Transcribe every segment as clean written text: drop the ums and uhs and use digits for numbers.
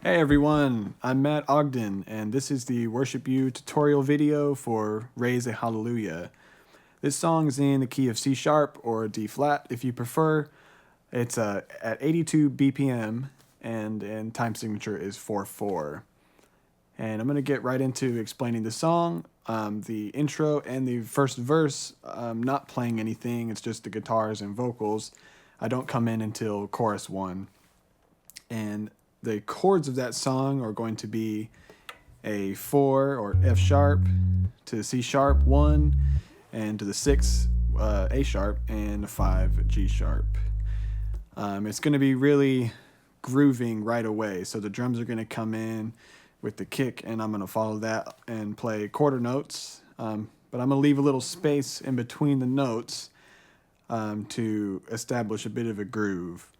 Hey everyone, I'm Matt Ogden, and this is the WorshipU tutorial video for Raise a Hallelujah. This song is in the key of C sharp or D flat if you prefer. It's at 82 BPM and time signature is 4/4. And I'm going to get right into explaining the song. The intro and the first verse, I'm not playing anything, it's just the guitars and vocals. I don't come in until chorus 1. And the chords of that song are going to be a 4 or F sharp to C sharp 1 and to the 6 A sharp and a 5 G sharp. It's going to be really grooving right away. So the drums are going to come in with the kick and I'm going to follow that and play quarter notes. But I'm going to leave a little space in between the notes to establish a bit of a groove.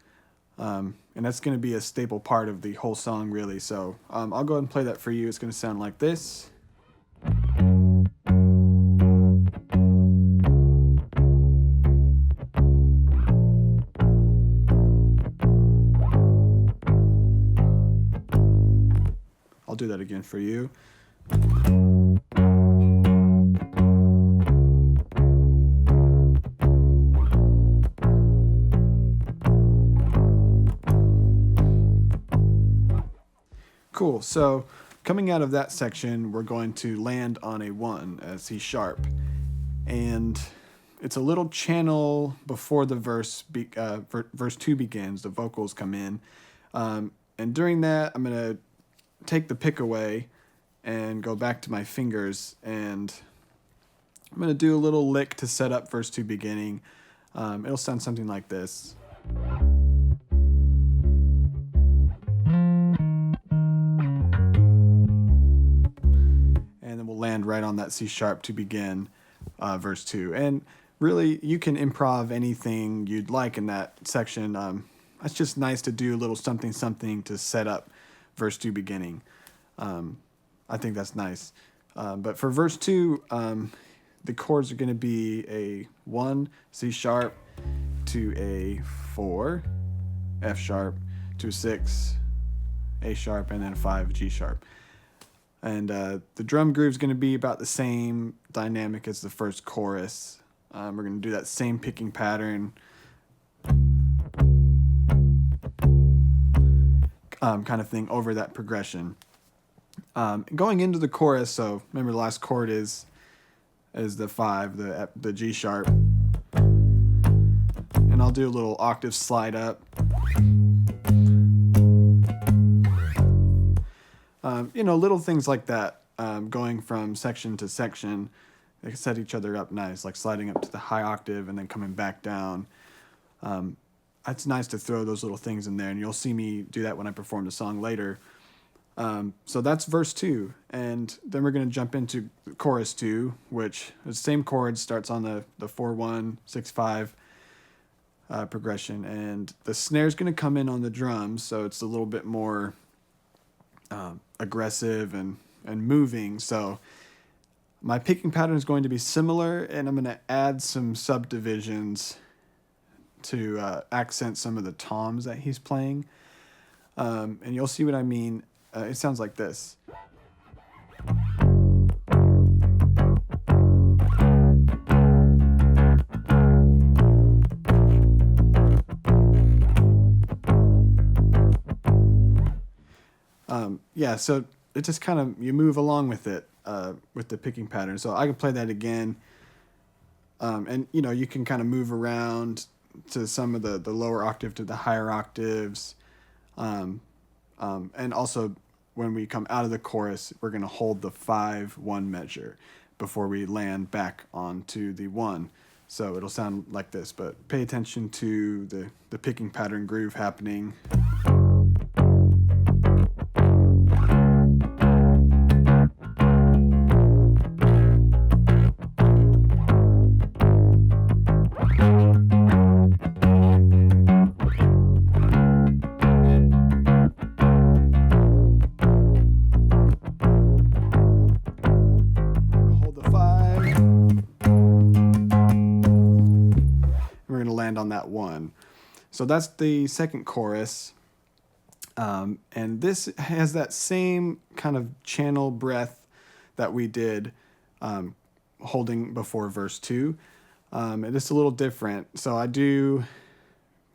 And that's going to be a staple part of the whole song, really. So I'll go ahead and play that for you. It's going to sound like this. I'll do that again for you. Cool, so coming out of that section, we're going to land on a 1, a C sharp. And it's a little channel before the verse 2 begins, the vocals come in. And during that, I'm going to take the pick away and go back to my fingers. And I'm going to do a little lick to set up verse 2 beginning. It'll sound something like this. Land right on that C sharp to begin verse 2. And really, you can improv anything you'd like in that section. It's just nice to do a little something to set up verse 2 beginning. I think that's nice. But for verse 2, the chords are going to be a 1 C sharp to a 4 F sharp to a 6 A sharp and then a 5 G sharp. And the drum groove is going to be about the same dynamic as the first chorus. We're going to do that same picking pattern. Kind of thing over that progression. Going into the chorus, so remember the last chord is the 5, the G sharp. And I'll do a little octave slide up. Little things like that, going from section to section, they can set each other up nice, like sliding up to the high octave and then coming back down. It's nice to throw those little things in there, and you'll see me do that when I perform the song later. So that's verse 2, and then we're going to jump into chorus 2, which the same chord starts on the 4-1, 6-5 progression, and the snare is going to come in on the drums, so it's a little bit more aggressive and moving. So my picking pattern is going to be similar, and I'm going to add some subdivisions to accent some of the toms that he's playing. And you'll see what I mean. It sounds like this. Yeah, so it just kind of, you move along with it, with the picking pattern. So I can play that again. And, you can kind of move around to some of the lower octave to the higher octaves. And also, when we come out of the chorus, we're going to hold the 5-1 measure before we land back onto the 1. So it'll sound like this, but pay attention to the picking pattern groove happening. On that 1. So that's the second chorus. And this has that same kind of channel breath that we did holding before verse 2. And it's a little different. So I do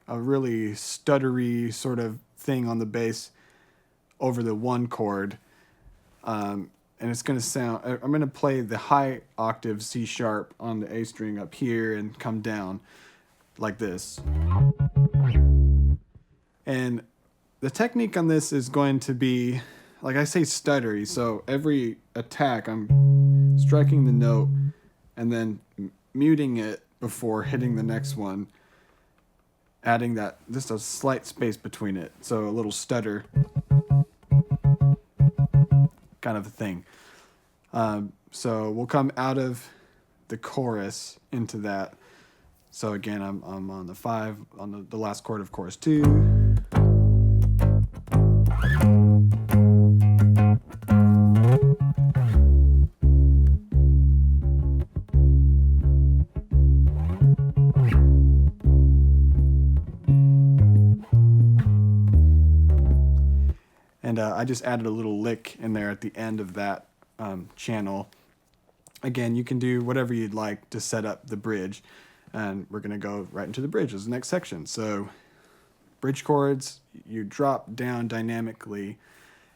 a really stuttery sort of thing on the bass over the one chord. And it's going to sound, I'm going to play the high octave C sharp on the A string up here and come down like this. And the technique on this is going to be, like I say, stuttery. So every attack, I'm striking the note and then muting it before hitting the next one, adding that, just a slight space between it. So a little stutter kind of a thing. So we'll come out of the chorus into that. So again, I'm on the 5, on the last chord of chorus 2. And I just added a little lick in there at the end of that channel. Again, you can do whatever you'd like to set up the bridge. And we're going to go right into the bridge as the next section. So bridge chords, you drop down dynamically,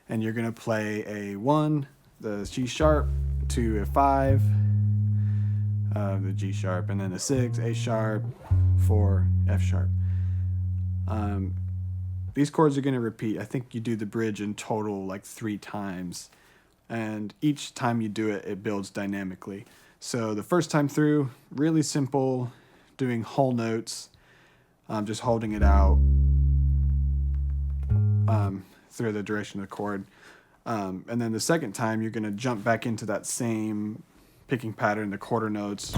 and you're going to play a 1, the G sharp, 2, a 5, the G sharp, and then a 6, A sharp, 4, F sharp. These chords are going to repeat. I think you do the bridge in total like 3 times. And each time you do it, it builds dynamically. So the first time through, really simple, doing whole notes, just holding it out through the duration of the chord. And then the second time, you're going to jump back into that same picking pattern, the quarter notes,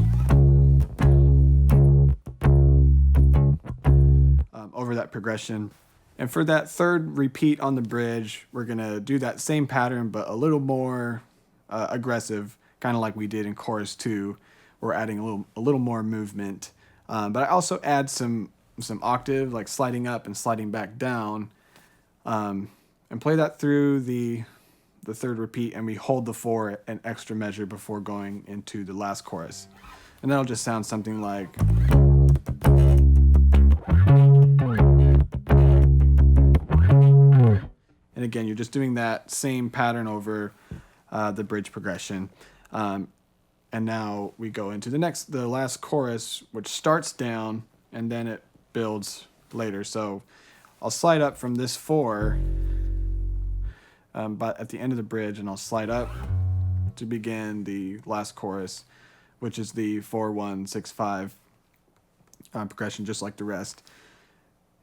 over that progression. And for that third repeat on the bridge, we're going to do that same pattern, but a little more aggressive, kind of like we did in chorus 2. We're adding a little more movement. But I also add some octave, like sliding up and sliding back down, and play that through the third repeat, and we hold the 4 an extra measure before going into the last chorus. And that'll just sound something like... And again, you're just doing that same pattern over the bridge progression. And now we go into the last chorus, which starts down and then it builds later. So I'll slide up from this 4, but at the end of the bridge, and I'll slide up to begin the last chorus, which is the 4-1-6-5 progression, just like the rest.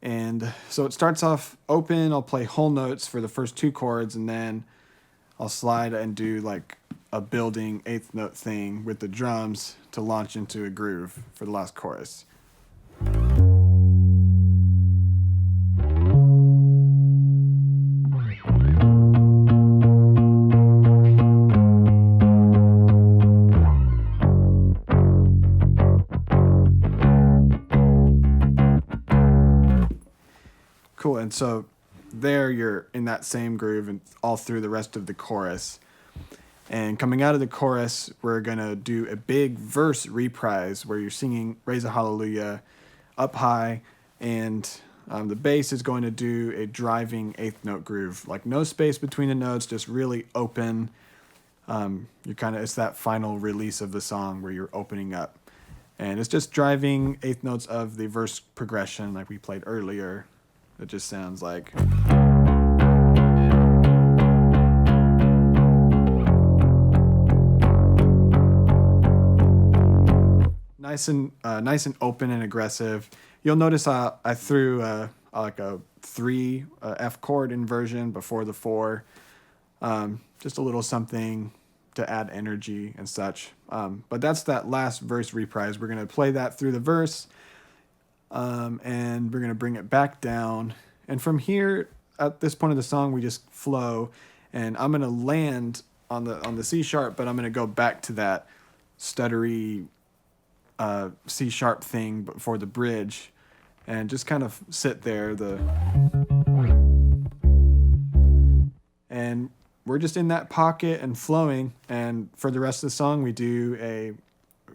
And so it starts off open. I'll play whole notes for the first 2 chords, and then I'll slide and do like a building 8th note thing with the drums to launch into a groove for the last chorus. Cool, and so there you're in that same groove and all through the rest of the chorus. And coming out of the chorus, we're going to do a big verse reprise where you're singing Raise a Hallelujah up high, and the bass is going to do a driving 8th note groove, like no space between the notes, just really open. It's that final release of the song where you're opening up. And it's just driving 8th notes of the verse progression like we played earlier. It just sounds like... Nice and open and aggressive. You'll notice I threw like a 3 F chord inversion before the 4. Just a little something to add energy and such. But that's that last verse reprise. We're going to play that through the verse, and we're going to bring it back down. And from here, at this point of the song, we just flow. And I'm going to land on the C sharp, but I'm going to go back to that stuttery C sharp thing before the bridge, and just kind of sit there. and we're just in that pocket and flowing. And for the rest of the song, we do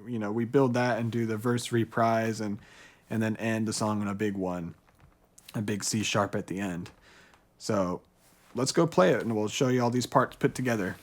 we build that and do the verse reprise and then end the song on a big one, a big C sharp at the end. So let's go play it and we'll show you all these parts put together.